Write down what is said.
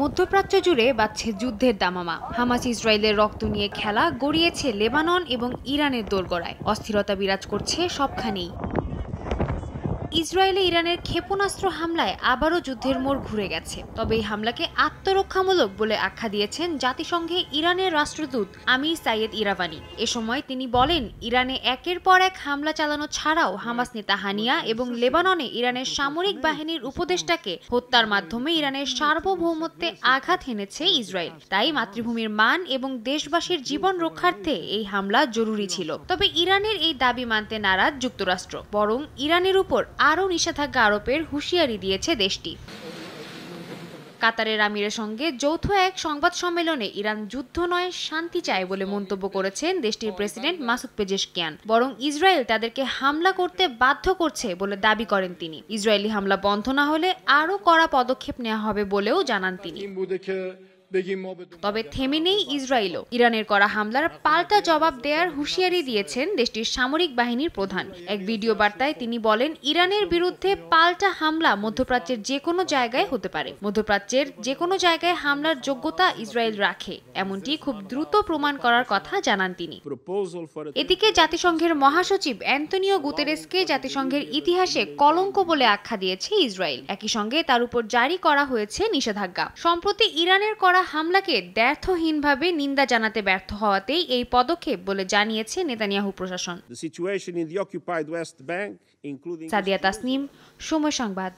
মধ্যপ্রাচ্য জুড়ে বাজছে যুদ্ধের দামামা। হামাস ইসরায়েলের রক্ত নিয়ে খেলা গড়িয়েছে লেবানন এবং ইরানের দোরগোড়ায়। অস্থিরতা বিরাজ করছে সবখানেই। ইসরায়েলে ইরানের ক্ষেপণাস্ত্র হামলায় আবারও যুদ্ধের মোড় ঘুরে গেছে। তবে এই হামলাকে আত্মরক্ষামূলক বলে আখ্যা দিয়েছেন জাতিসংঘে ইরানের রাষ্ট্রদূত আমির সাইয়েদ ইরাভানি। এ সময় তিনি বলেন, ইরানে একের পর এক হামলা চালানো ছাড়াও হামাস নেতা হানিয়া এবং লেবাননে ইরানের সামরিক বাহিনীর উপদেষ্টাকে হত্যার মাধ্যমে ইরানের সার্বভৌমত্বে আঘাত হেনেছে ইসরায়েল। তাই মাতৃভূমির মান এবং দেশবাসীর জীবন রক্ষার্থে এই হামলা জরুরি ছিল। তবে ইরানের এই দাবি মানতে নারাজ যুক্তরাষ্ট্র, বরং ইরানের উপর আরও নিষেধাজ্ঞা আরোপের হুঁশিয়ারি দিয়েছে দেশটি। কাতারের আমিরের সঙ্গে যৌথ এক সংবাদ সম্মেলনে ইরান যুদ্ধ নয় শান্তি চায় বলে মন্তব্য করেছেন দেশটির প্রেসিডেন্ট মাসুদ পেজেশকিয়ান। বরং ইসরায়েল তাদেরকে হামলা করতে বাধ্য করছে বলে দাবি করেন তিনি। ইসরায়েলি হামলা বন্ধ না হলে আরও কড়া পদক্ষেপ নেওয়া হবে বলেও জানান তিনি। তবে থেমে নেই ইসরায়েলও। ইরানের করা হামলার পাল্টা জবাব দেওয়ার হুঁশিয়ারি দিয়েছেন দেশটির সামরিক বাহিনীর প্রধান। এক ভিডিও বার্তায় তিনি বলেন, ইরানের বিরুদ্ধে পাল্টা হামলা মধ্যপ্রাচ্যের যে কোনো জায়গায় হতে পারে। মধ্যপ্রাচ্যের যে কোনো জায়গায় হামলার যোগ্যতা ইসরায়েল রাখে, এমনটি খুব দ্রুত প্রমাণ করার কথা জানান তিনি। এদিকে জাতিসংঘের মহাসচিব অ্যান্তনিও গুতেরেসকে জাতিসংঘের ইতিহাসে কলঙ্ক বলে আখ্যা দিয়েছে ইসরায়েল। একই সঙ্গে তার উপর জারি করা হয়েছে নিষেধাজ্ঞা। সম্প্রতি ইরানের করা হামলাকে দ্ব্যর্থহীনভাবে নিন্দা জানাতে ব্যর্থ হওয়াতেই এই পদক্ষেপ বলে জানিয়েছে নেতানিয়াহু প্রশাসন। সাদিয়া তাসনিম, সময় সংবাদ।